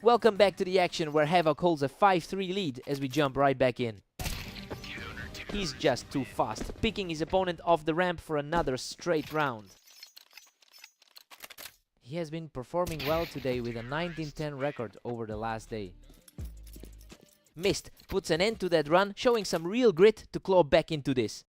Welcome back to the action where Havoc holds a 5-3 lead as we jump right back in. He's just too fast, picking his opponent off the ramp for another straight round. He has been performing well today with a 19-10 record over the last day. Mist puts an end to that run, showing some real grit to claw back into this.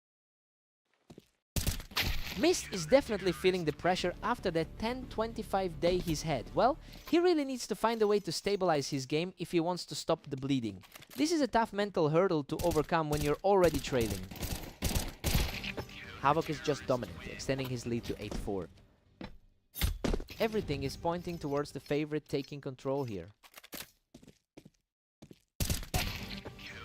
Mist is definitely feeling the pressure after that 10-25 day he's had. Well, he really needs to find a way to stabilize his game if he wants to stop the bleeding. This is a tough mental hurdle to overcome when you're already trailing. Havoc is just dominant, extending his lead to 8-4. Everything is pointing towards the favorite taking control here.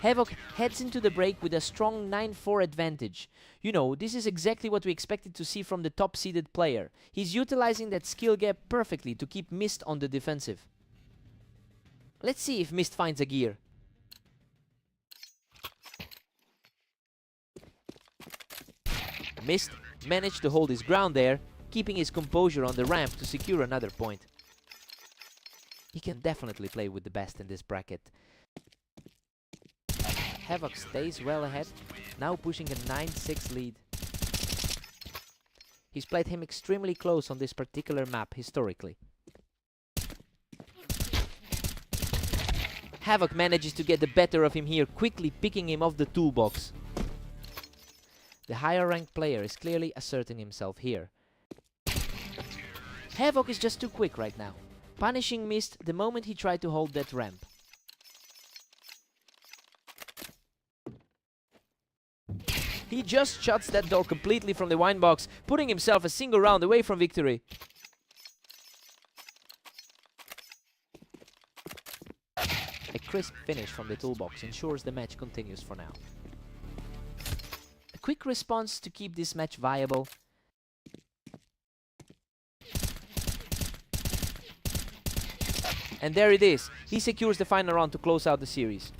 Havoc heads into the break with a strong 9-4 advantage. You know, this is exactly what we expected to see from the top-seeded player. He's utilizing that skill gap perfectly to keep Mist on the defensive. Let's see if Mist finds a gear. Mist managed to hold his ground there, keeping his composure on the ramp to secure another point. He can definitely play with the best in this bracket. Havoc stays well ahead, now pushing a 9-6 lead. He's played him extremely close on this particular map historically. Havoc manages to get the better of him here, quickly picking him off the toolbox. The higher ranked player is clearly asserting himself here. Havoc is just too quick right now, punishing Mist the moment he tried to hold that ramp. He just shuts that door completely from the wine box, putting himself a single round away from victory. A crisp finish from the toolbox ensures the match continues for now. A quick response to keep this match viable. And there it is. He secures the final round to close out the series.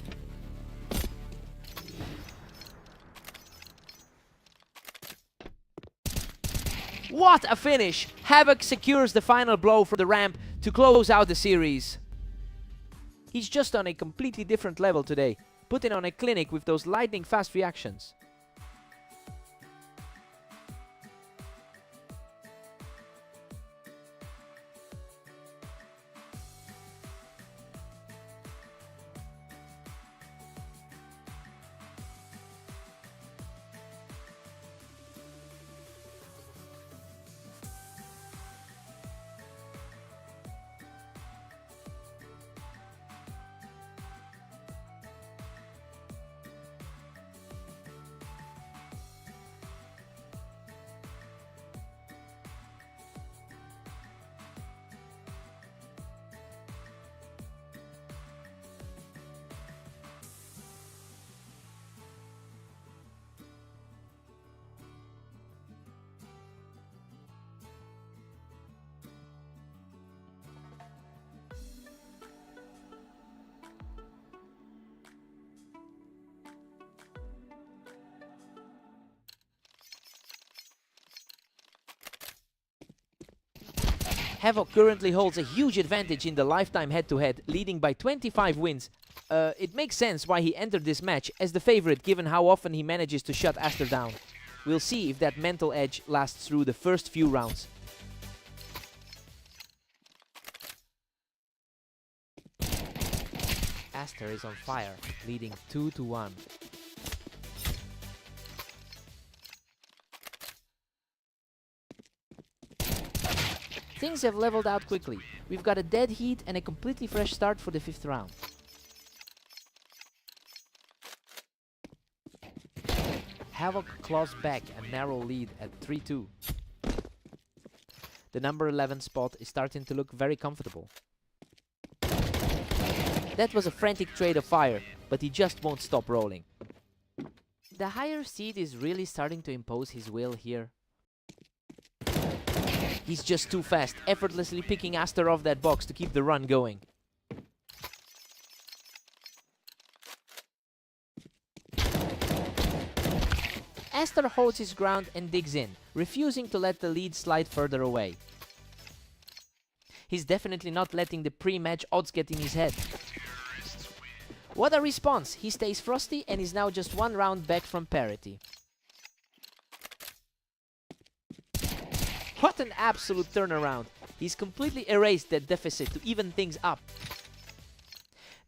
What a finish! Havoc secures the final blow for the ramp to close out the series. He's just on a completely different level today, putting on a clinic with those lightning fast reactions. Havoc currently holds a huge advantage in the lifetime head-to-head, leading by 25 wins. It makes sense why he entered this match as the favorite, given how often he manages to shut Aster down. We'll see if that mental edge lasts through the first few rounds. Aster is on fire, leading 2-1. Things have leveled out quickly. We've got a dead heat and a completely fresh start for the 5th round. Havoc claws back a narrow lead at 3-2. The number 11 spot is starting to look very comfortable. That was a frantic trade of fire, but he just won't stop rolling. The higher seed is really starting to impose his will here. He's just too fast, effortlessly picking Aster off that box to keep the run going. Aster holds his ground and digs in, refusing to let the lead slide further away. He's definitely not letting the pre-match odds get in his head. What a response! He stays frosty and is now just one round back from parity. What an absolute turnaround! He's completely erased that deficit to even things up.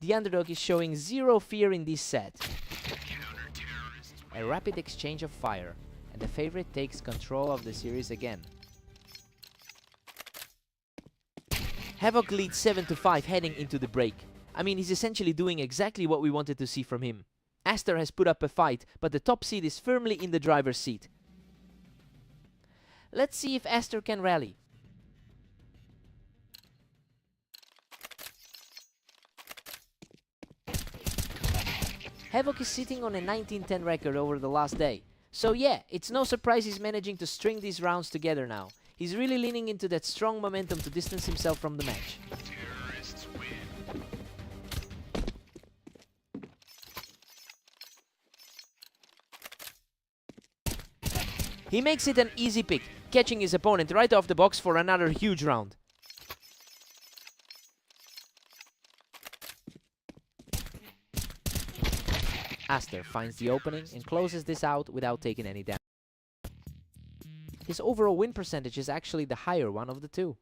The underdog is showing zero fear in this set. A rapid exchange of fire, and the favorite takes control of the series again. Havoc leads 7-5 heading into the break. I mean, he's essentially doing exactly what we wanted to see from him. Aster has put up a fight, but the top seed is firmly in the driver's seat. Let's see if Aster can rally. Havoc is sitting on a 19-10 record over the last day. So yeah, it's no surprise he's managing to string these rounds together now. He's really leaning into that strong momentum to distance himself from the match. He makes it an easy pick, catching his opponent right off the box for another huge round. Aster finds the opening and closes this out without taking any damage. His overall win percentage is actually the higher one of the two.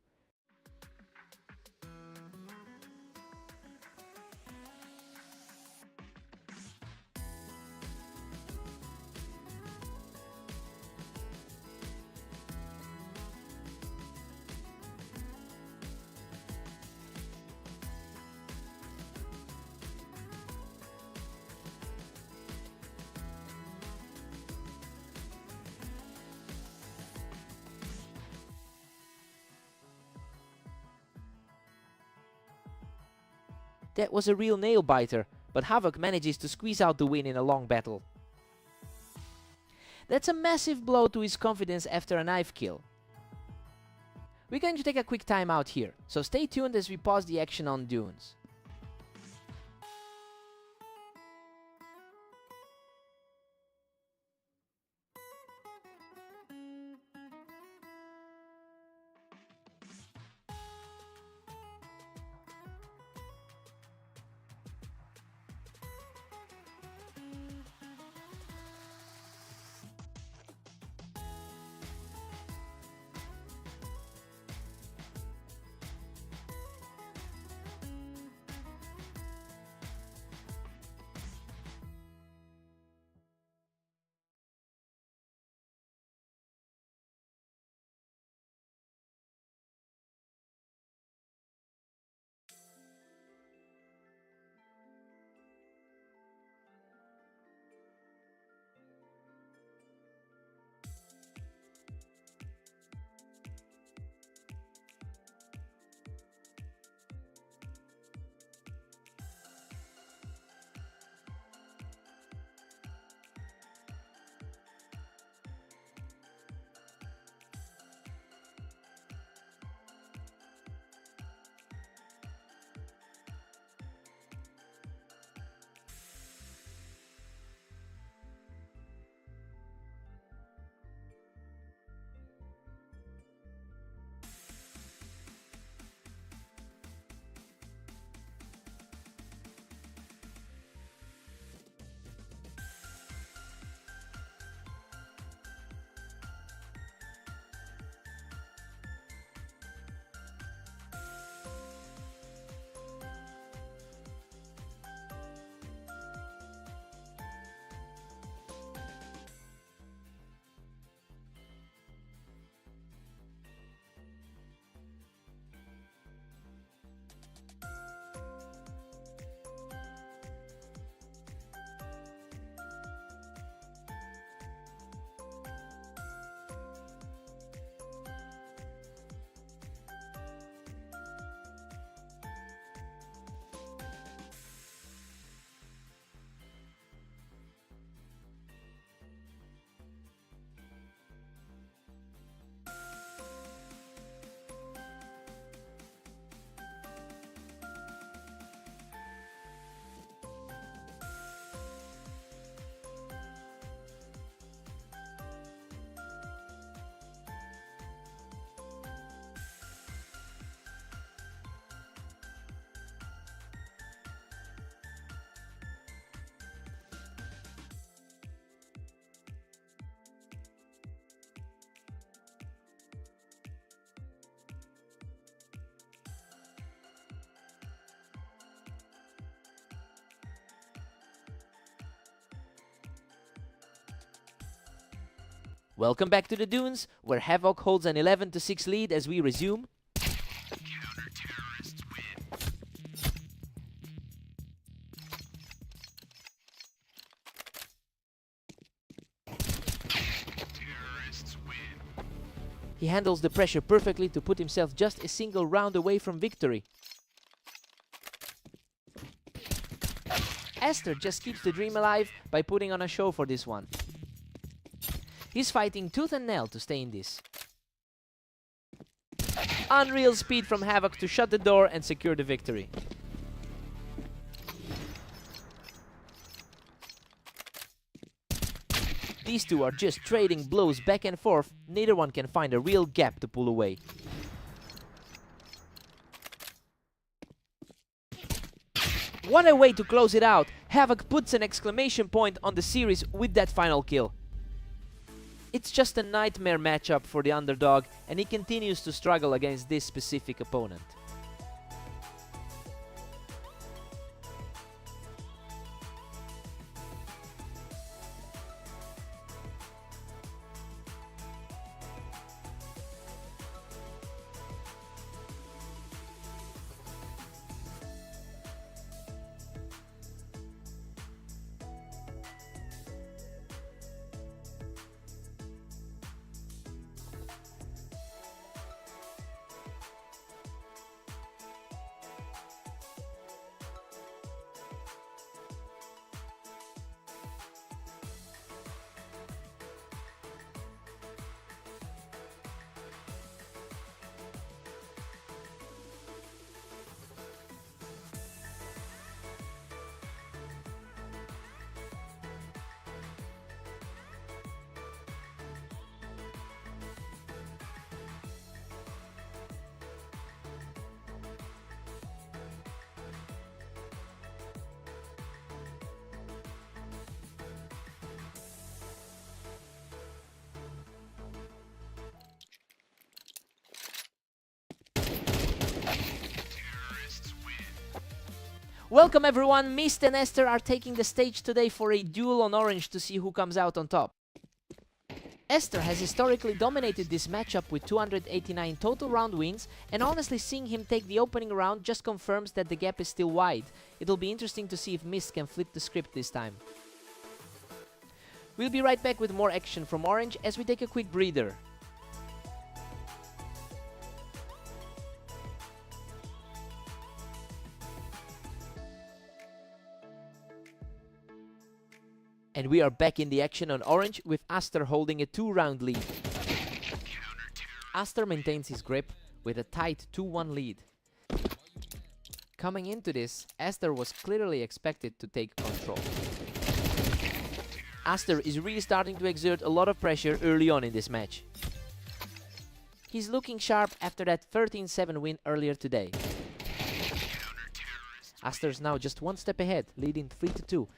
That was a real nail-biter, but Havoc manages to squeeze out the win in a long battle. That's a massive blow to his confidence after a knife kill. We're going to take a quick time out here, so stay tuned as we pause the action on Dunes. Welcome back to the Dunes, where Havoc holds an 11-6 lead as we resume. He handles the pressure perfectly to put himself just a single round away from victory. Aster just keeps the dream alive by putting on a show for this one. He's fighting tooth and nail to stay in this. Unreal speed from Havoc to shut the door and secure the victory. These two are just trading blows back and forth, neither one can find a real gap to pull away. What a way to close it out! Havoc puts an exclamation point on the series with that final kill. It's just a nightmare matchup for the underdog, and he continues to struggle against this specific opponent. Welcome everyone, Mist and Aster are taking the stage today for a duel on Orange to see who comes out on top. Aster has historically dominated this matchup with 289 total round wins, and honestly seeing him take the opening round just confirms that the gap is still wide. It'll be interesting to see if Mist can flip the script this time. We'll be right back with more action from Orange as we take a quick breather. And we are back in the action on Orange with Aster holding a 2-round lead. Aster maintains his grip with a tight 2-1 lead. Coming into this, Aster was clearly expected to take control. Aster is really starting to exert a lot of pressure early on in this match. He's looking sharp after that 13-7 win earlier today. Aster's now just one step ahead, leading 3-2.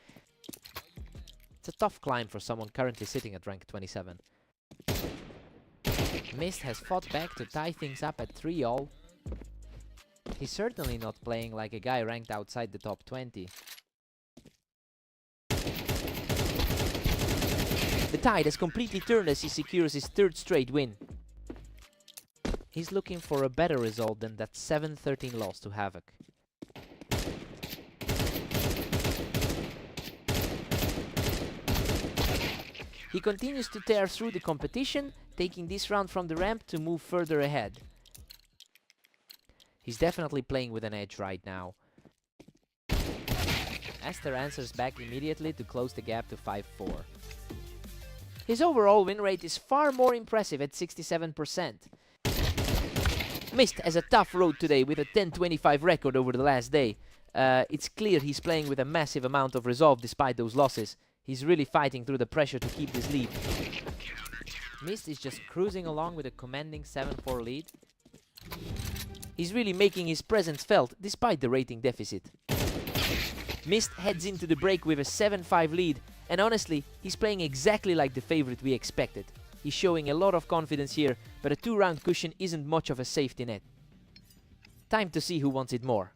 It's a tough climb for someone currently sitting at rank 27. Mist has fought back to tie things up at 3-all. He's certainly not playing like a guy ranked outside the top 20. The tide has completely turned as he secures his 3rd straight win. He's looking for a better result than that 7-13 loss to Havoc. He continues to tear through the competition, taking this round from the ramp to move further ahead. He's definitely playing with an edge right now. Aster answers back immediately to close the gap to 5-4. His overall win rate is far more impressive at 67%. Mist has a tough road today with a 10-25 record over the last day. It's clear he's playing with a massive amount of resolve despite those losses. He's really fighting through the pressure to keep this lead. Mist is just cruising along with a commanding 7-4 lead. He's really making his presence felt despite the rating deficit. Mist heads into the break with a 7-5 lead, and honestly, he's playing exactly like the favorite we expected. He's showing a lot of confidence here, but a 2-round cushion isn't much of a safety net. Time to see who wants it more.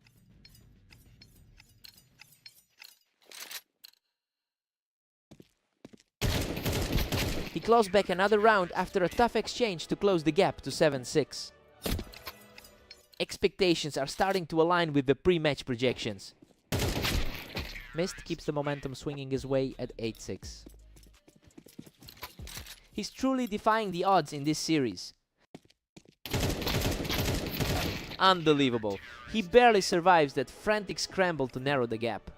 He claws back another round after a tough exchange to close the gap to 7-6. Expectations are starting to align with the pre-match projections. Mist keeps the momentum swinging his way at 8-6. He's truly defying the odds in this series. Unbelievable. He barely survives that frantic scramble to narrow the gap.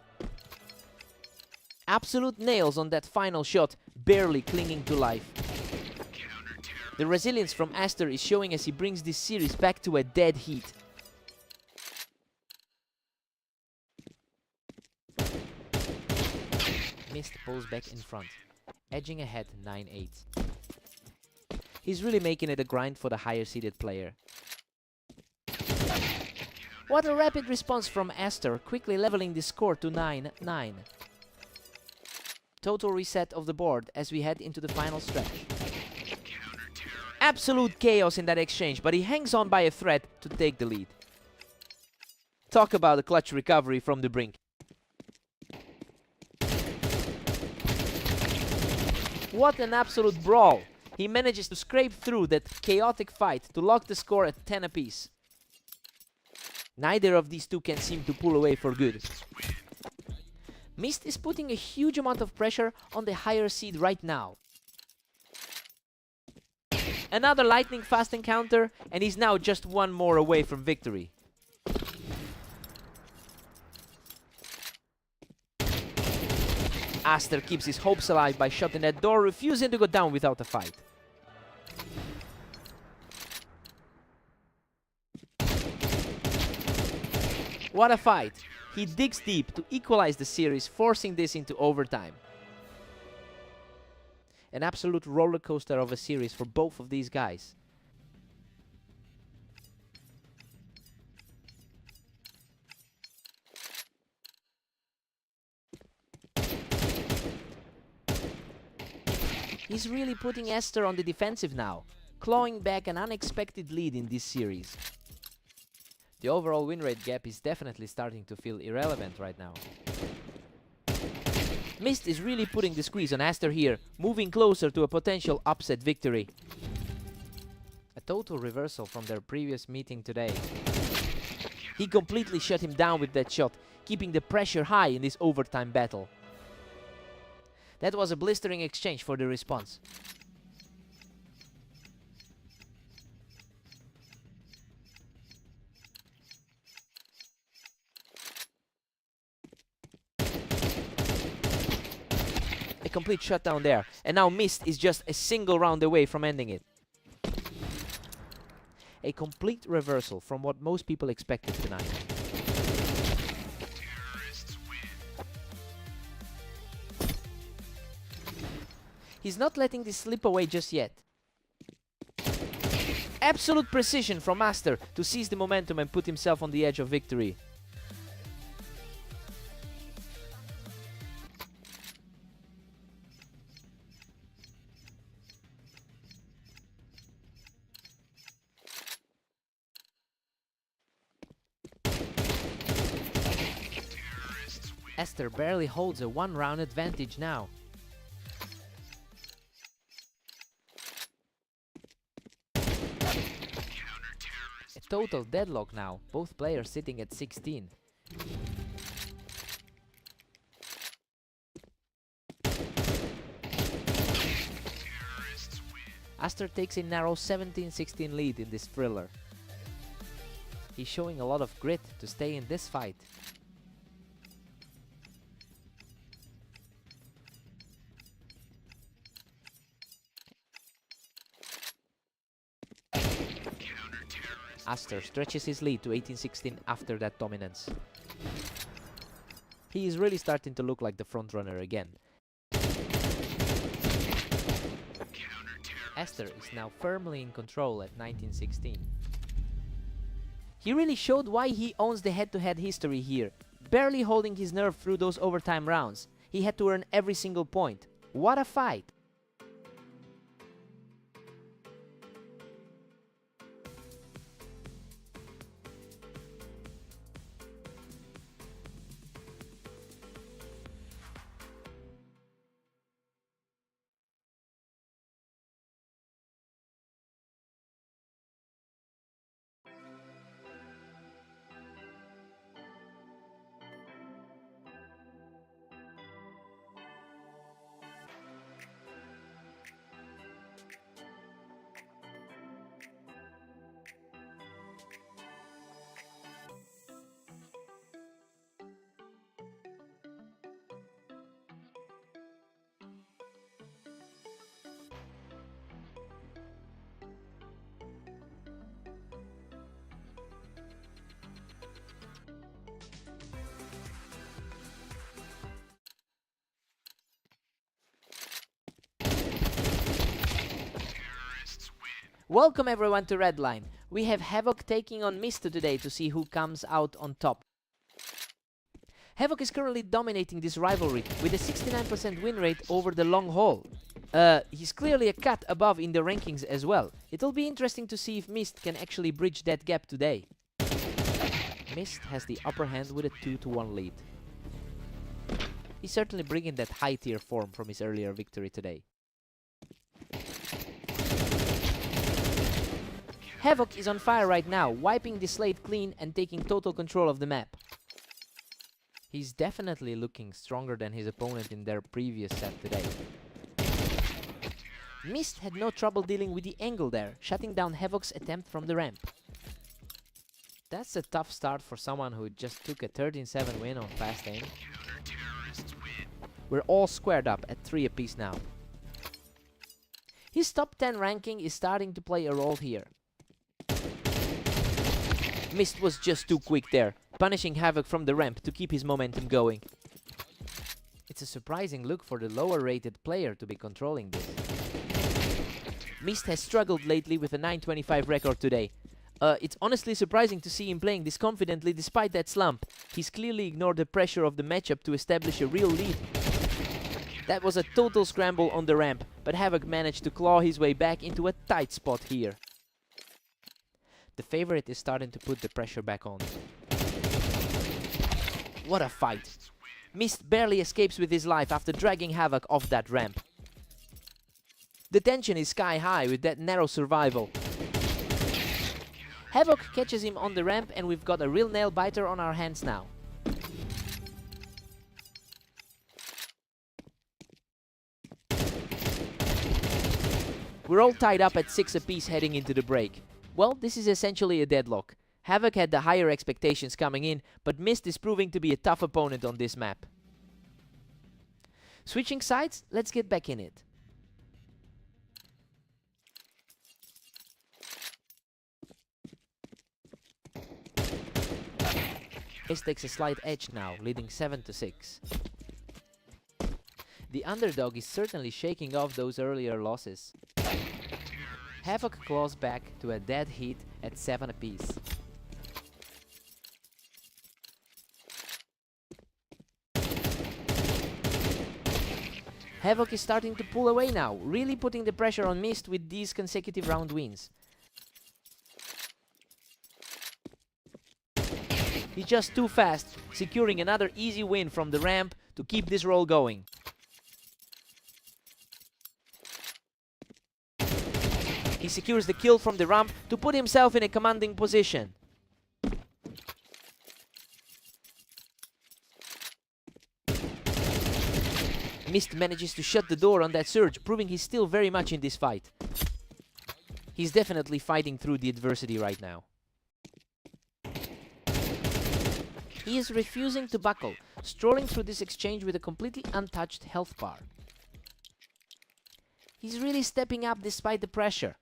Absolute nails on that final shot, barely clinging to life. The resilience from Aster is showing as he brings this series back to a dead heat. Mist pulls back in front, edging ahead 9-8. He's really making it a grind for the higher seeded player. What a rapid response from Aster, quickly leveling the score to 9-9. Total reset of the board as we head into the final stretch. Absolute chaos in that exchange, but he hangs on by a thread to take the lead. Talk about a clutch recovery from the brink. What an absolute brawl! He manages to scrape through that chaotic fight to lock the score at 10 apiece. Neither of these two can seem to pull away for good. Mist is putting a huge amount of pressure on the higher seed right now. Another lightning fast encounter, and he's now just one more away from victory. Aster keeps his hopes alive by shutting that door, refusing to go down without a fight. What a fight! He digs deep to equalize the series, forcing this into overtime. An absolute roller coaster of a series for both of these guys. He's really putting Aster on the defensive now, clawing back an unexpected lead in this series. The overall win rate gap is definitely starting to feel irrelevant right now. Mist is really putting the squeeze on Aster here, moving closer to a potential upset victory. A total reversal from their previous meeting today. He completely shut him down with that shot, keeping the pressure high in this overtime battle. That was a blistering exchange for the response. A complete shutdown there, and now Mist is just a single round away from ending it. A complete reversal from what most people expected tonight. He's not letting this slip away just yet. Absolute precision from Aster to seize the momentum and put himself on the edge of victory. Aster barely holds a one-round advantage now. A total deadlock now, both players sitting at 16. Aster takes a narrow 17-16 lead in this thriller. He's showing a lot of grit to stay in this fight. Aster stretches his lead to 18-16 after that dominance. He is really starting to look like the frontrunner again. Aster is now firmly in control at 19-16. He really showed why he owns the head-to-head history here. Barely holding his nerve through those overtime rounds. He had to earn every single point. What a fight! Welcome everyone to Redline. We have Havoc taking on Misto today to see who comes out on top. Havoc is currently dominating this rivalry with a 69% win rate over the long haul. He's clearly a cut above in the rankings as well. It'll be interesting to see if Mist can actually bridge that gap today. Mist has the upper hand with a 2-1 lead. He's certainly bringing that high tier form from his earlier victory today. Havoc is on fire right now, wiping the slate clean and taking total control of the map. He's definitely looking stronger than his opponent in their previous set today. Mist had no trouble dealing with the angle there, shutting down Havoc's attempt from the ramp. That's a tough start for someone who just took a 13-7 win on fast aim. We're all squared up at 3 apiece now. His top 10 ranking is starting to play a role here. Mist was just too quick there, punishing Havoc from the ramp to keep his momentum going. It's a surprising look for the lower rated player to be controlling this. Mist has struggled lately with a 925 record today. It's honestly surprising to see him playing this confidently despite that slump. He's clearly ignored the pressure of the matchup to establish a real lead. That was a total scramble on the ramp, but Havoc managed to claw his way back into a tight spot here. The favorite is starting to put the pressure back on. What a fight! Mist barely escapes with his life after dragging Havoc off that ramp. The tension is sky high with that narrow survival. Havoc catches him on the ramp and we've got a real nail biter on our hands now. We're all tied up at 6 apiece heading into the break. Well, this is essentially a deadlock. Havoc had the higher expectations coming in, but Mist is proving to be a tough opponent on this map. Switching sides, let's get back in it. Mist takes a slight edge now, leading 7-6. The underdog is certainly shaking off those earlier losses. Havoc claws back to a dead heat at 7 apiece. Havoc is starting to pull away now, really putting the pressure on Mist with these consecutive round wins. He's just too fast, securing another easy win from the ramp to keep this roll going. He secures the kill from the ramp to put himself in a commanding position. Mist manages to shut the door on that surge, proving he's still very much in this fight. He's definitely fighting through the adversity right now. He is refusing to buckle, strolling through this exchange with a completely untouched health bar. He's really stepping up despite the pressure.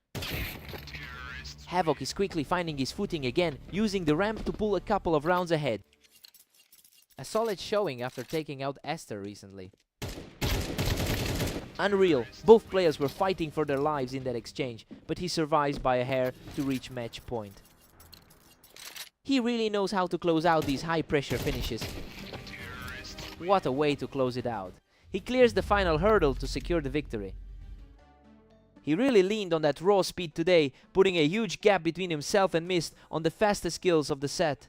Havoc is quickly finding his footing again, using the ramp to pull a couple of rounds ahead. A solid showing after taking out Esther recently. Unreal, both players were fighting for their lives in that exchange, but he survives by a hair to reach match point. He really knows how to close out these high-pressure finishes. What a way to close it out. He clears the final hurdle to secure the victory. He really leaned on that raw speed today, putting a huge gap between himself and Mist on the fastest kills of the set.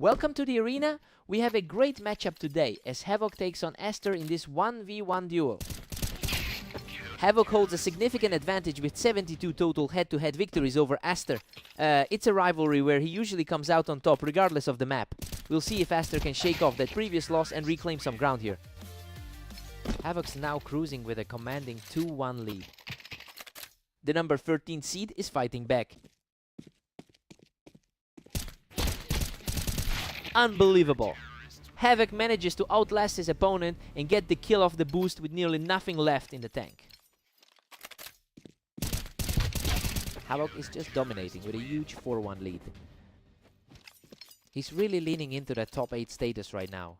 Welcome to the arena. We have a great matchup today as Havoc takes on Aster in this 1v1 duel. Havoc holds a significant advantage with 72 total head-to-head victories over Aster. It's a rivalry where he usually comes out on top regardless of the map. We'll see if Aster can shake off that previous loss and reclaim some ground here. Havoc's now cruising with a commanding 2-1 lead. The number 13 seed is fighting back. Unbelievable! Havoc manages to outlast his opponent and get the kill off the boost with nearly nothing left in the tank. Havoc is just dominating with a huge 4-1 lead. He's really leaning into that top 8 status right now.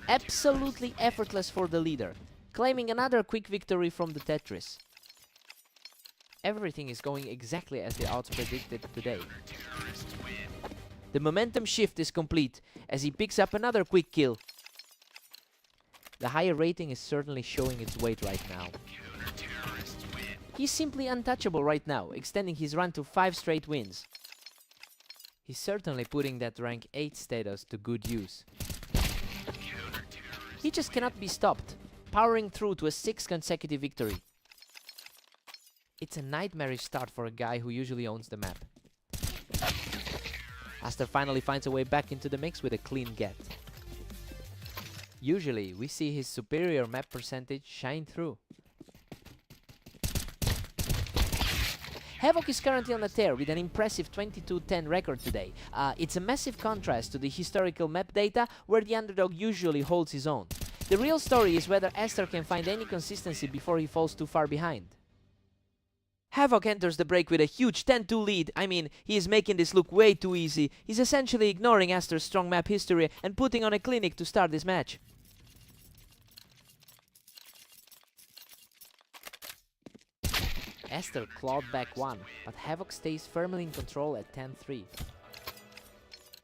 Absolutely effortless for the leader, claiming another quick victory from the Tetris. Everything is going exactly as the odds predicted today. The momentum shift is complete as he picks up another quick kill. The higher rating is certainly showing its weight right now. He's simply untouchable right now, extending his run to 5 straight wins. He's certainly putting that rank 8 status to good use. He just cannot be stopped, powering through to a 6th consecutive victory. It's a nightmarish start for a guy who usually owns the map. Aster finally finds a way back into the mix with a clean get. Usually, we see his superior map percentage shine through. Havoc is currently on a tear with an impressive 22-10 record today. It's a massive contrast to the historical map data where the underdog usually holds his own. The real story is whether Aster can find any consistency before he falls too far behind. Havoc enters the break with a huge 10-2 lead. I mean, he is making this look way too easy. He's essentially ignoring Aster's strong map history and putting on a clinic to start this match. Aster clawed back one, but Havoc stays firmly in control at 10-3.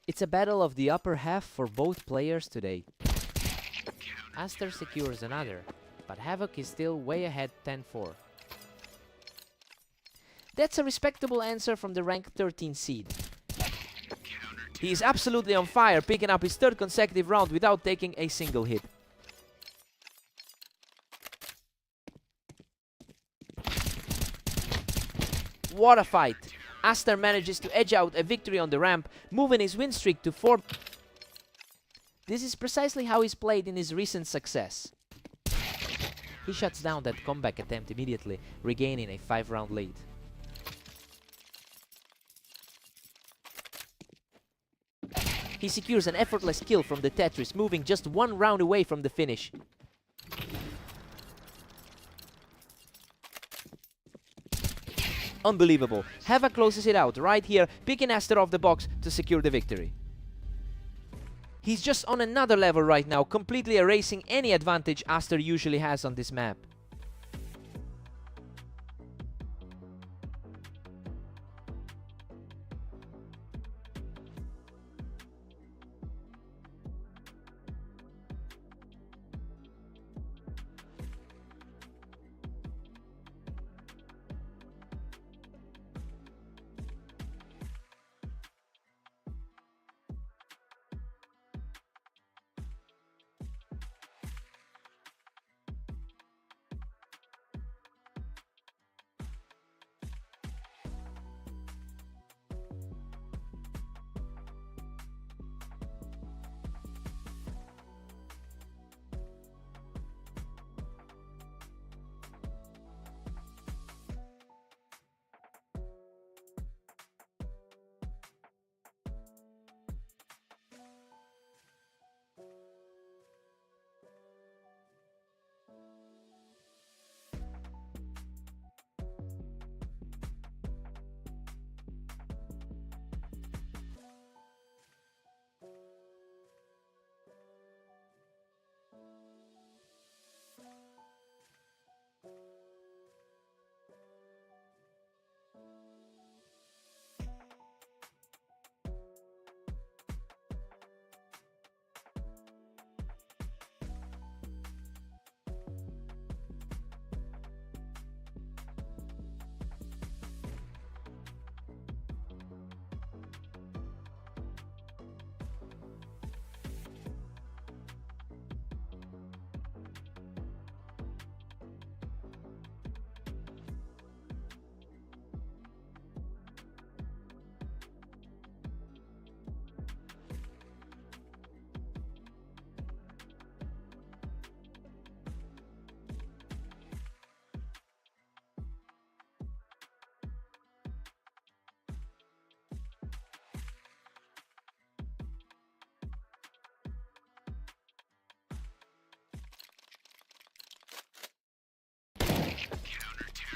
It's a battle of the upper half for both players today. Aster secures another, but Havoc is still way ahead 10-4. That's a respectable answer from the rank 13 seed. He is absolutely on fire, picking up his 3rd consecutive round without taking a single hit. What a fight! Aster manages to edge out a victory on the ramp, moving his win streak to 4. This is precisely how he's played in his recent success. He shuts down that comeback attempt immediately, regaining a 5-round lead. He secures an effortless kill from the Tetris, moving just 1 round away from the finish. Unbelievable. Havoc closes it out right here, picking Aster off the box to secure the victory. He's just on another level right now, completely erasing any advantage Aster usually has on this map.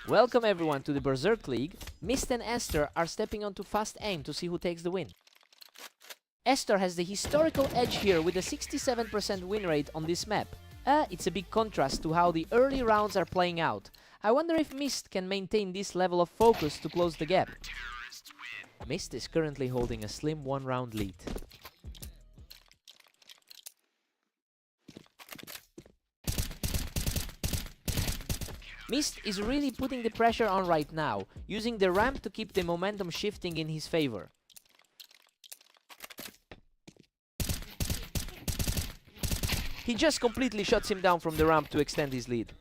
Welcome everyone to the Berserk League. Mist and Esther are stepping onto fast aim to see who takes the win. Esther has the historical edge here with a 67% win rate on this map. It's a big contrast to how the early rounds are playing out. I wonder if Mist can maintain this level of focus to close the gap. Mist is currently holding a slim one-round lead. Mist is really putting the pressure on right now, using the ramp to keep the momentum shifting in his favor. He just completely shuts him down from the ramp to extend his lead.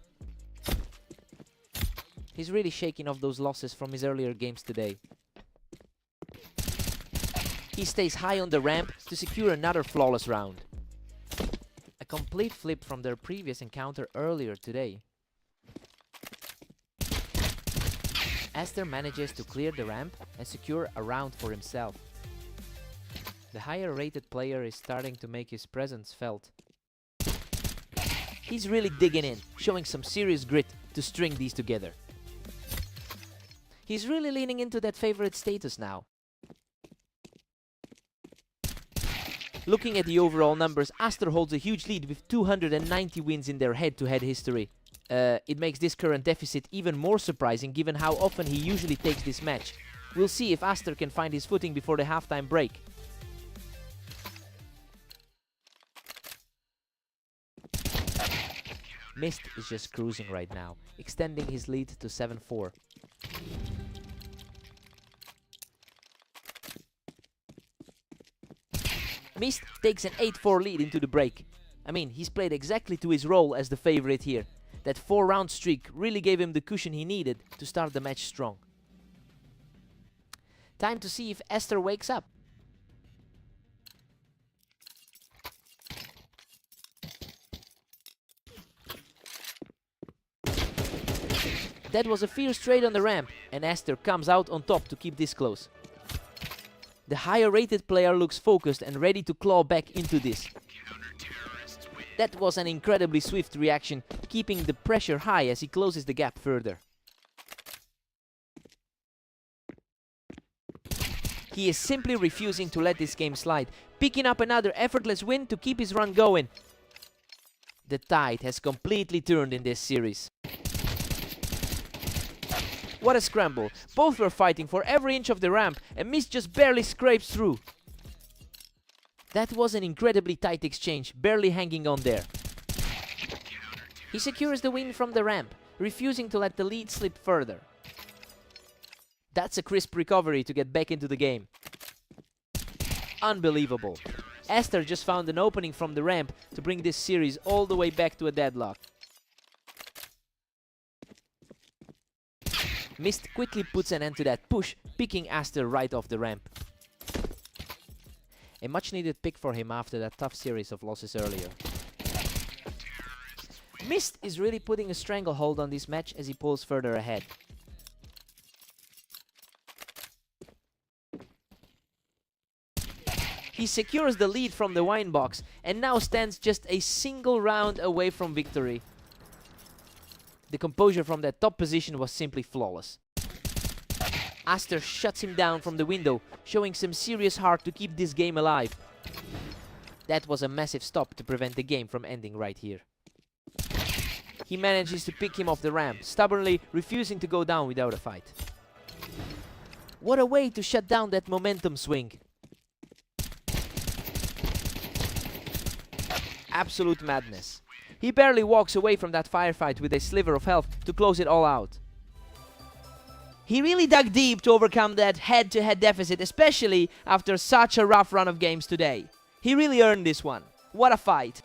He's really shaking off those losses from his earlier games today. He stays high on the ramp to secure another flawless round. A complete flip from their previous encounter earlier today. Esther manages to clear the ramp and secure a round for himself. The higher rated player is starting to make his presence felt. He's really digging in, showing some serious grit to string these together. He's really leaning into that favorite status now. Looking at the overall numbers, Aster holds a huge lead with 290 wins in their head-to-head history. It makes this current deficit even more surprising given how often he usually takes this match. We'll see if Aster can find his footing before the halftime break. Mist is just cruising right now, extending his lead to 7-4. Mist takes an 8-4 lead into the break. I mean, he's played exactly to his role as the favorite here. That 4-round streak really gave him the cushion he needed to start the match strong. Time to see if Esther wakes up. That was a fierce trade on the ramp, and Esther comes out on top to keep this close. The higher rated player looks focused and ready to claw back into this. That was an incredibly swift reaction, keeping the pressure high as he closes the gap further. He is simply refusing to let this game slide, picking up another effortless win to keep his run going. The tide has completely turned in this series. What a scramble. Both were fighting for every inch of the ramp, and Mist just barely scrapes through. That was an incredibly tight exchange, barely hanging on there. He secures the win from the ramp, refusing to let the lead slip further. That's a crisp recovery to get back into the game. Unbelievable. Esther just found an opening from the ramp to bring this series all the way back to a deadlock. Mist quickly puts an end to that push, picking Aster right off the ramp. A much needed pick for him after that tough series of losses earlier. Mist is really putting a stranglehold on this match as he pulls further ahead. He secures the lead from the wine box and now stands just a single round away from victory. The composure from that top position was simply flawless. Aster shuts him down from the window, showing some serious heart to keep this game alive. That was a massive stop to prevent the game from ending right here. He manages to pick him off the ramp, stubbornly refusing to go down without a fight. What a way to shut down that momentum swing. Absolute madness. He barely walks away from that firefight with a sliver of health to close it all out. He really dug deep to overcome that head-to-head deficit, especially after such a rough run of games today. He really earned this one. What a fight.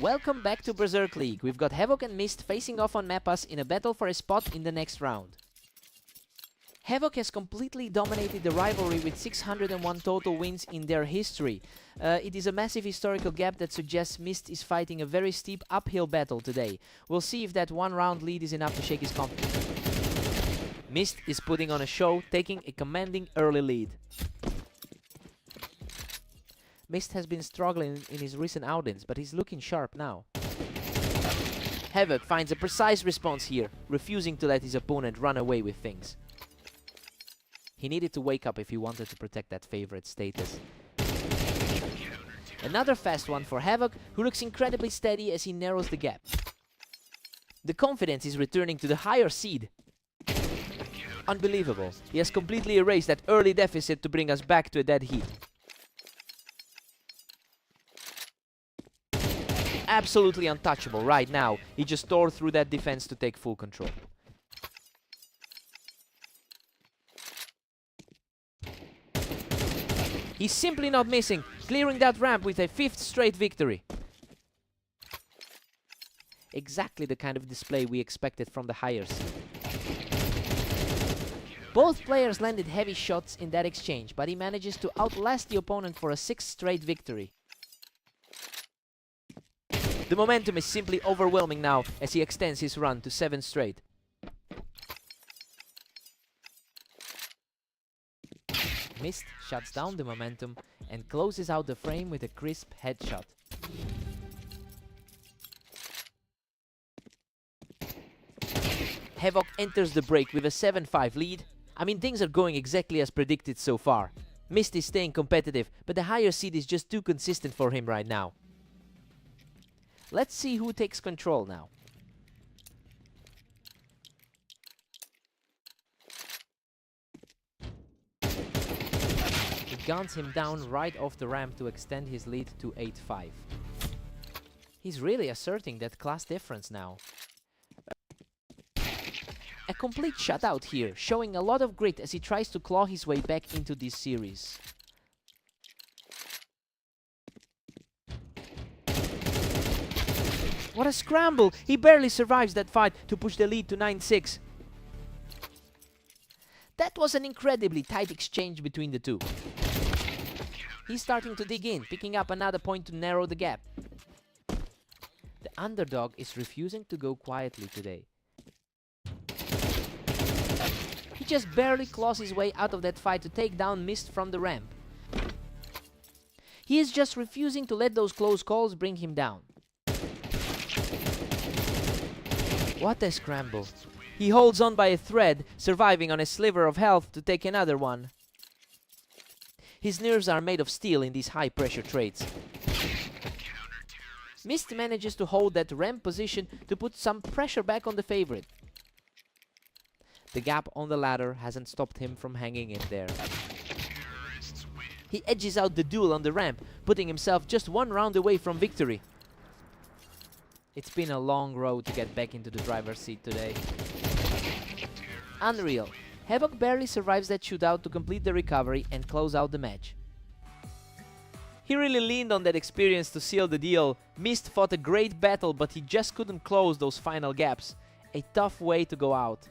Welcome back to Berserk League. We've got Havoc and Mist facing off on Mappas in a battle for a spot in the next round. Havoc has completely dominated the rivalry with 601 total wins in their history. It is a massive historical gap that suggests Mist is fighting a very steep uphill battle today. We'll see if that one round lead is enough to shake his confidence. Mist is putting on a show, taking a commanding early lead. Mist has been struggling in his recent outings, but he's looking sharp now. Havoc finds a precise response here, refusing to let his opponent run away with things. He needed to wake up if he wanted to protect that favorite status. Another fast one for Havoc, who looks incredibly steady as he narrows the gap. The confidence is returning to the higher seed. Unbelievable. He has completely erased that early deficit to bring us back to a dead heat. Absolutely untouchable right now. He just tore through that defense to take full control. He's simply not missing, clearing that ramp with a 5th straight victory. Exactly the kind of display we expected from the higher seed. Both players landed heavy shots in that exchange, but he manages to outlast the opponent for a 6th straight victory. The momentum is simply overwhelming now as he extends his run to 7 straight. Mist shuts down the momentum and closes out the frame with a crisp headshot. Havoc enters the break with a 7-5 lead. I mean, things are going exactly as predicted so far. Mist is staying competitive, but the higher seed is just too consistent for him right now. Let's see who takes control now. He guns him down right off the ramp to extend his lead to 8-5. He's really asserting that class difference now. A complete shutout here, showing a lot of grit as he tries to claw his way back into this series. What a scramble! He barely survives that fight to push the lead to 9-6. That was an incredibly tight exchange between the two. He's starting to dig in, picking up another point to narrow the gap. The underdog is refusing to go quietly today. He just barely claws his way out of that fight to take down Mist from the ramp. He is just refusing to let those close calls bring him down. What a scramble. He holds on by a thread, surviving on a sliver of health to take another one. His nerves are made of steel in these high-pressure trades. Mist manages to hold that ramp position to put some pressure back on the favorite. The gap on the ladder hasn't stopped him from hanging in there. He edges out the duel on the ramp, putting himself just one round away from victory. It's been a long road to get back into the driver's seat today. Unreal. Havoc barely survives that shootout to complete the recovery and close out the match. He really leaned on that experience to seal the deal. Mist fought a great battle, but he just couldn't close those final gaps. A tough way to go out.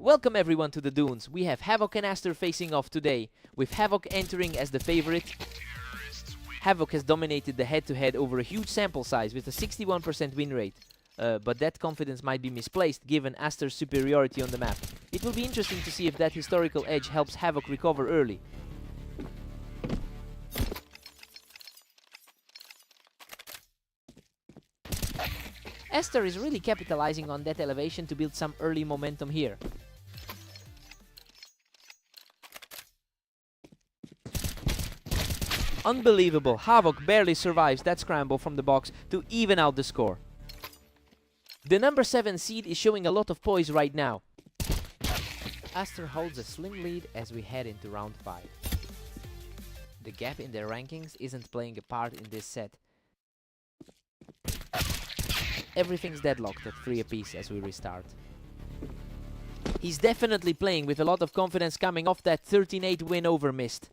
Welcome everyone to the Dunes. We have Havoc and Aster facing off today, with Havoc entering as the favorite. Havoc has dominated the head-to-head over a huge sample size with a 61% win rate. But that confidence might be misplaced given Aster's superiority on the map. It will be interesting to see if that historical edge helps Havoc recover early. Aster is really capitalizing on that elevation to build some early momentum here. Unbelievable, Havoc barely survives that scramble from the box to even out the score. The number 7 seed is showing a lot of poise right now. Aster holds a slim lead as we head into round 5. The gap in their rankings isn't playing a part in this set. Everything's deadlocked at 3 apiece as we restart. He's definitely playing with a lot of confidence coming off that 13-8 win over Mist.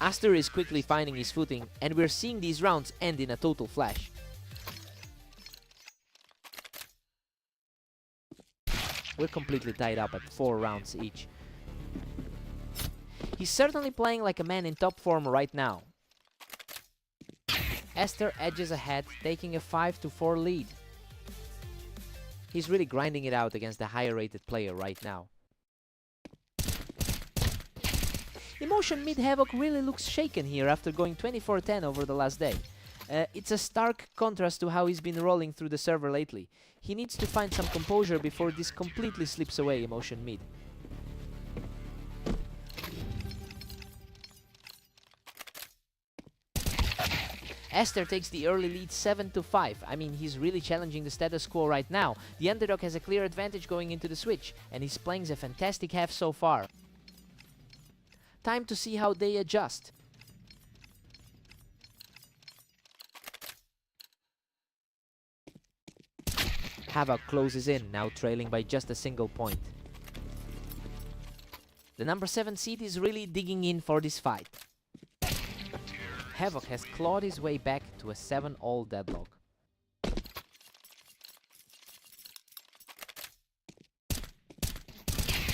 Aster is quickly finding his footing, and we're seeing these rounds end in a total flash. We're completely tied up at 4 rounds each. He's certainly playing like a man in top form right now. Aster edges ahead, taking a 5-4 lead. He's really grinding it out against the higher rated player right now. Emotion mid Havoc really looks shaken here after going 24-10 over the last day. It's a stark contrast to how he's been rolling through the server lately. He needs to find some composure before this completely slips away, Emotion mid. Aster takes the early lead 7-5. I mean, he's really challenging the status quo right now. The underdog has a clear advantage going into the switch, and he's playing a fantastic half so far. Time to see how they adjust. Havoc closes in, now trailing by just a single point. The number 7 seed is really digging in for this fight. Havoc has clawed his way back to a 7-all deadlock.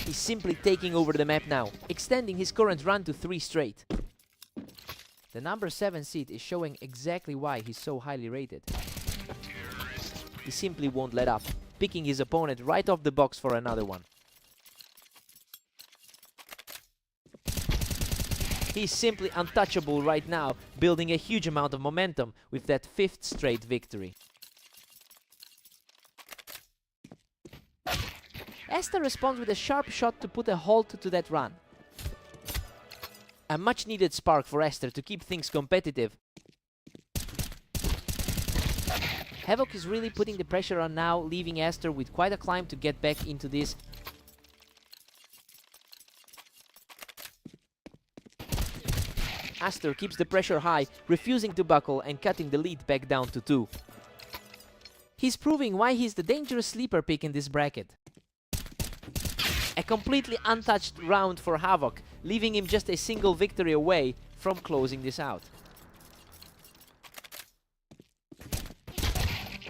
He's simply taking over the map now, extending his current run to 3 straight. The number 7 seed is showing exactly why he's so highly rated. He simply won't let up, picking his opponent right off the box for another one. He's simply untouchable right now, building a huge amount of momentum with that 5th straight victory. Aster responds with a sharp shot to put a halt to that run. A much needed spark for Aster to keep things competitive. Havoc is really putting the pressure on now, leaving Aster with quite a climb to get back into this. Aster keeps the pressure high, refusing to buckle and cutting the lead back down to 2. He's proving why he's the dangerous sleeper pick in this bracket. A completely untouched round for Havoc, leaving him just a single victory away from closing this out.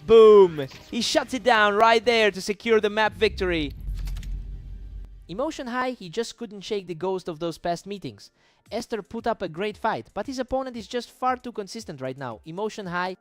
Boom! He shuts it down right there to secure the map victory. Emotion high, he just couldn't shake the ghost of those past meetings. Aster put up a great fight, but his opponent is just far too consistent right now. Emotion high.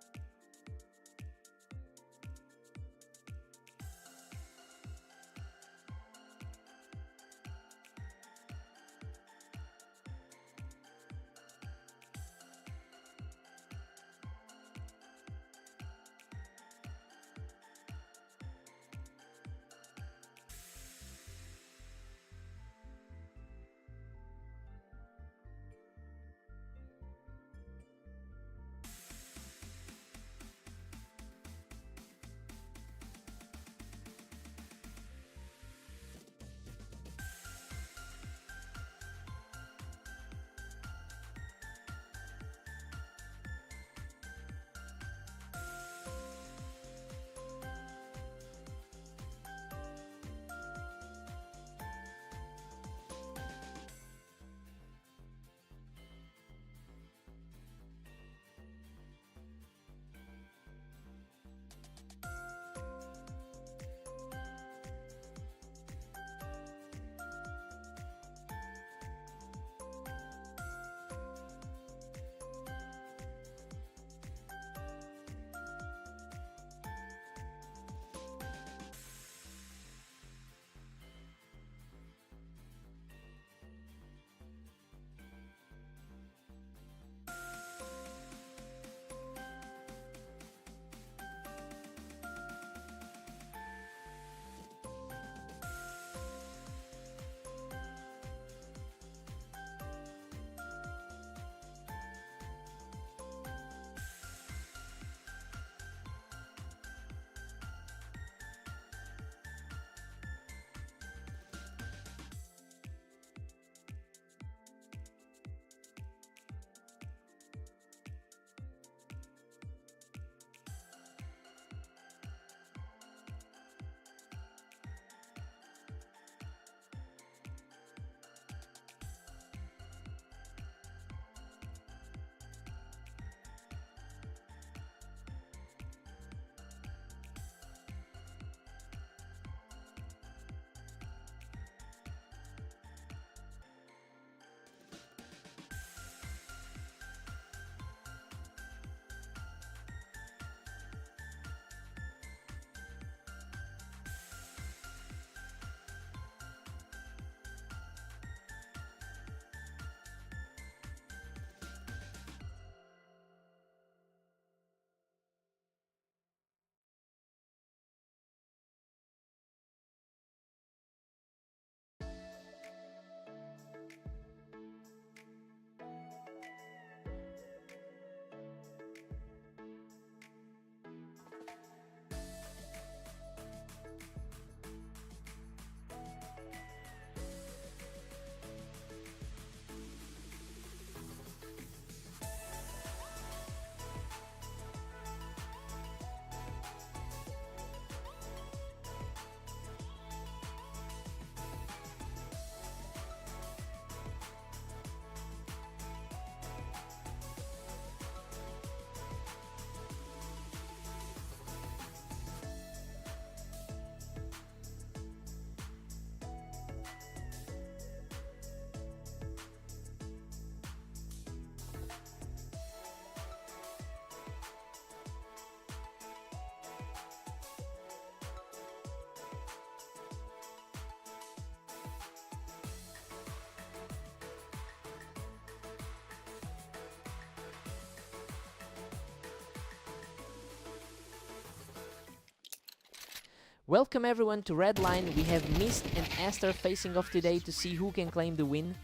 Welcome everyone to Red Line. We have Mist and Esther facing off today to see who can claim the win.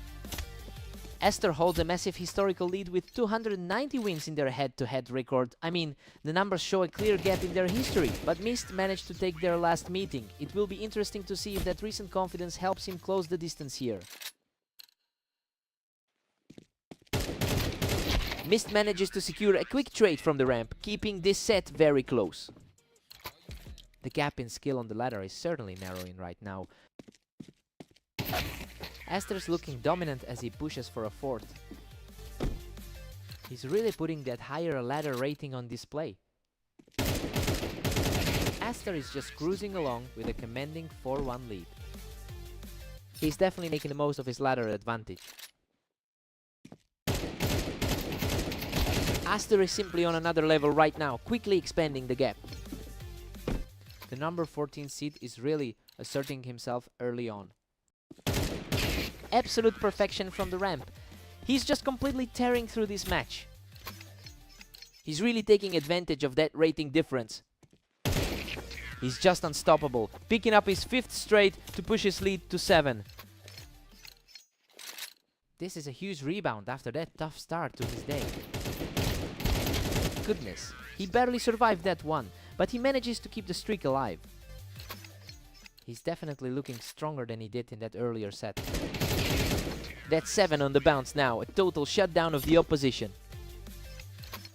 Esther holds a massive historical lead with 290 wins in their head-to-head record. I mean, the numbers show a clear gap in their history, but Mist managed to take their last meeting. It will be interesting to see if that recent confidence helps him close the distance here. Mist manages to secure a quick trade from the ramp, keeping this set very close. The gap in skill on the ladder is certainly narrowing right now. Esther's looking dominant as he pushes for a fourth. He's really putting that higher ladder rating on display. Esther is just cruising along with a commanding 4-1 lead. He's definitely making the most of his ladder advantage. Esther is simply on another level right now, quickly expanding the gap. The number 14 seed is really asserting himself early on. Absolute perfection from the ramp. He's just completely tearing through this match. He's really taking advantage of that rating difference. He's just unstoppable, picking up his 5th straight to push his lead to 7. This is a huge rebound after that tough start to his day. Goodness, he barely survived that one, but he manages to keep the streak alive. He's definitely looking stronger than he did in that earlier set. That's 7 on the bounce now, a total shutdown of the opposition.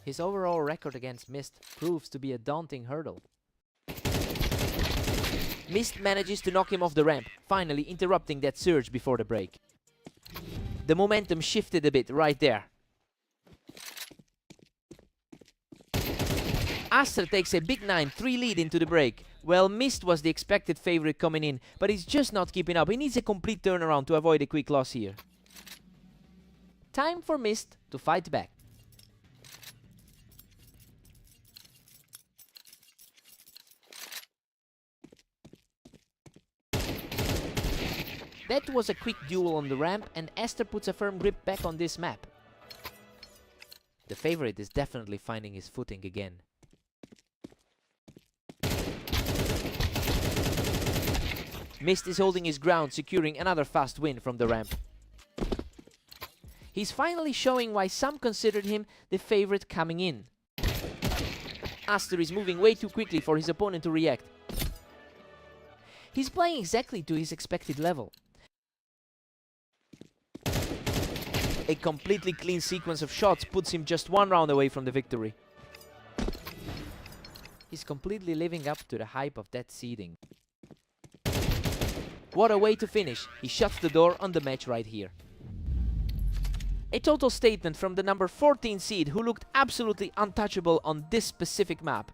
His overall record against Mist proves to be a daunting hurdle. Mist manages to knock him off the ramp, finally interrupting that surge before the break. The momentum shifted a bit right there. Esther takes a big 9-3 lead into the break. Well, Mist was the expected favorite coming in, but he's just not keeping up. He needs a complete turnaround to avoid a quick loss here. Time for Mist to fight back. That was a quick duel on the ramp, and Esther puts a firm grip back on this map. The favorite is definitely finding his footing again. Mist is holding his ground, securing another fast win from the ramp. He's finally showing why some considered him the favorite coming in. Esther is moving way too quickly for his opponent to react. He's playing exactly to his expected level. A completely clean sequence of shots puts him just 1 round away from the victory. He's completely living up to the hype of that seeding. What a way to finish. He shuts the door on the match right here. A total statement from the number 14 seed who looked absolutely untouchable on this specific map.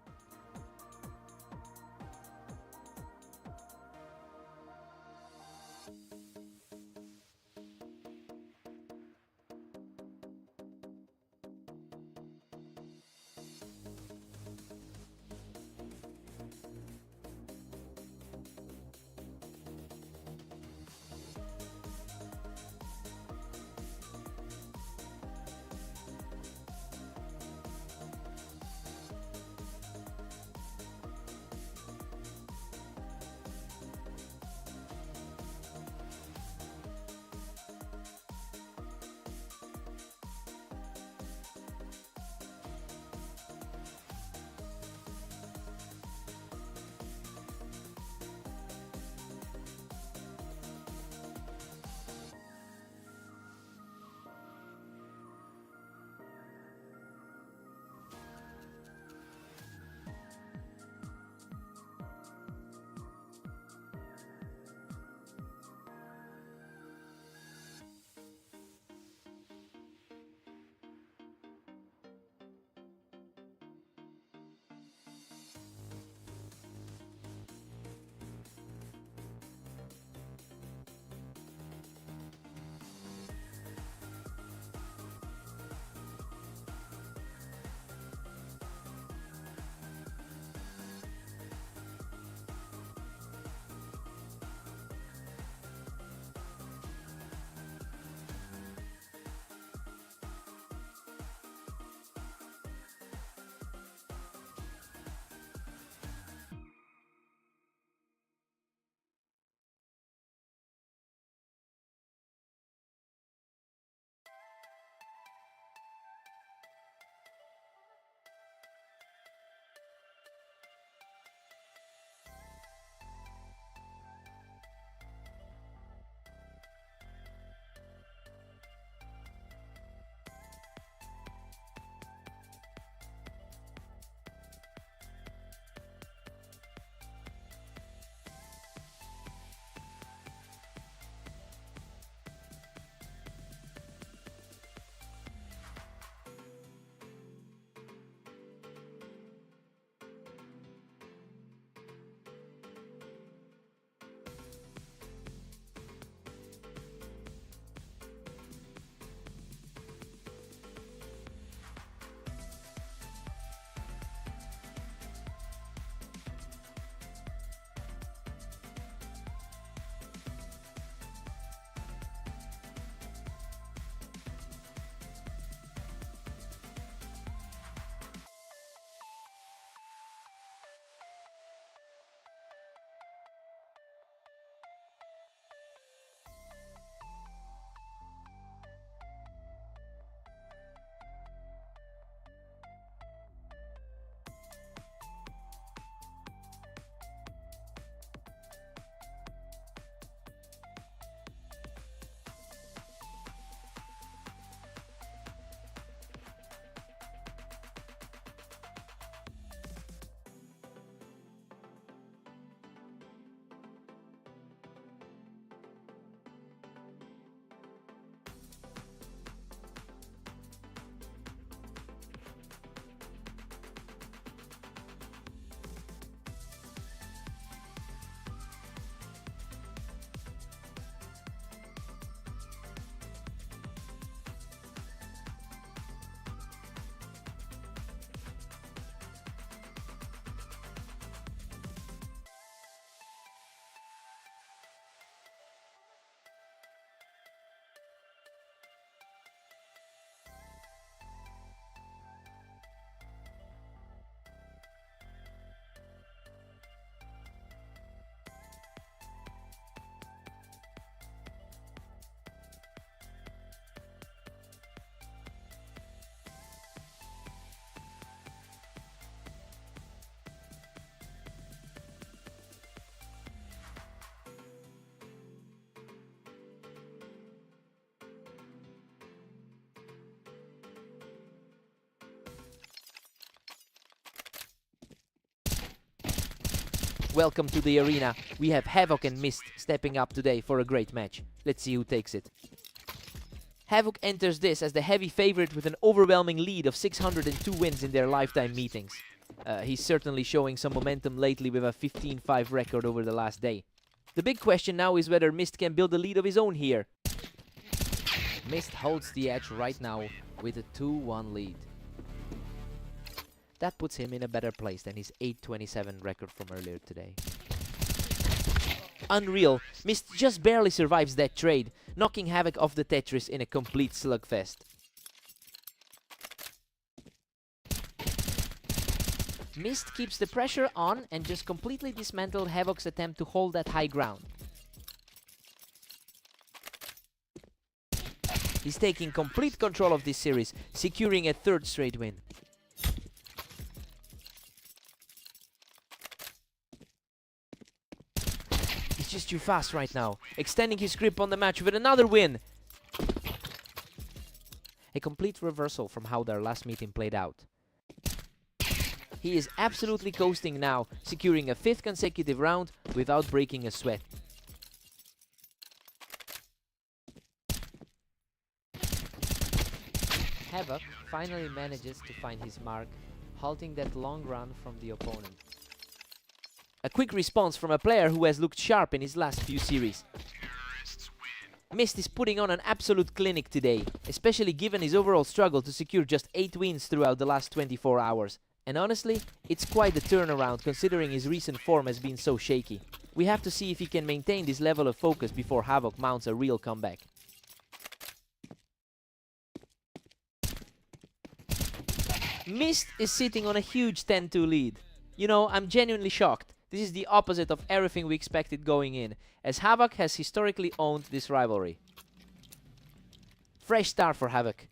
Welcome to the arena. We have Havoc and Mist stepping up today for a great match. Let's see who takes it. Havoc enters this as the heavy favorite with an overwhelming lead of 602 wins in their lifetime meetings. He's certainly showing some momentum lately with a 15-5 record over the last day. The big question now is whether Mist can build a lead of his own here. Mist holds the edge right now with a 2-1 lead. That puts him in a better place than his 8-27 record from earlier today. Unreal, Mist just barely survives that trade, knocking Havoc off the Tetris in a complete slugfest. Mist keeps the pressure on and just completely dismantled Havoc's attempt to hold that high ground. He's taking complete control of this series, securing a third straight win. He's just too fast right now, extending his grip on the match with another win. A complete reversal from how their last meeting played out. He is absolutely coasting now, securing a 5th consecutive round without breaking a sweat. Havoc finally manages to find his mark, halting that long run from the opponent. A quick response from a player who has looked sharp in his last few series. Mist is putting on an absolute clinic today, especially given his overall struggle to secure just 8 wins throughout the last 24 hours. And honestly, it's quite a turnaround considering his recent form has been so shaky. We have to see if he can maintain this level of focus before Havoc mounts a real comeback. Mist is sitting on a huge 10-2 lead. You know, I'm genuinely shocked. This is the opposite of everything we expected going in, as Havoc has historically owned this rivalry. Fresh start for Havoc.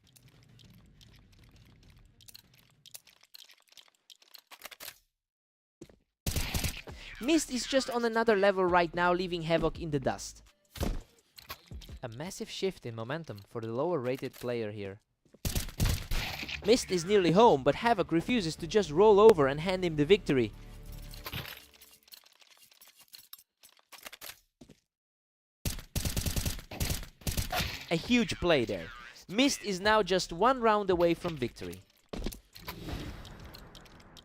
Mist is just on another level right now, leaving Havoc in the dust. A massive shift in momentum for the lower rated player here. Mist is nearly home, but Havoc refuses to just roll over and hand him the victory. A huge play there. Mist is now just 1 round away from victory.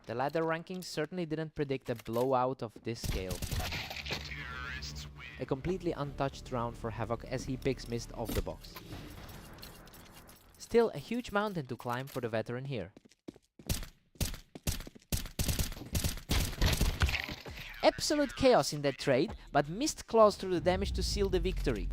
The ladder rankings certainly didn't predict a blowout of this scale. A completely untouched round for Havoc as he picks Mist off the box. Still a huge mountain to climb for the veteran here. Absolute chaos in that trade, but Mist claws through the damage to seal the victory.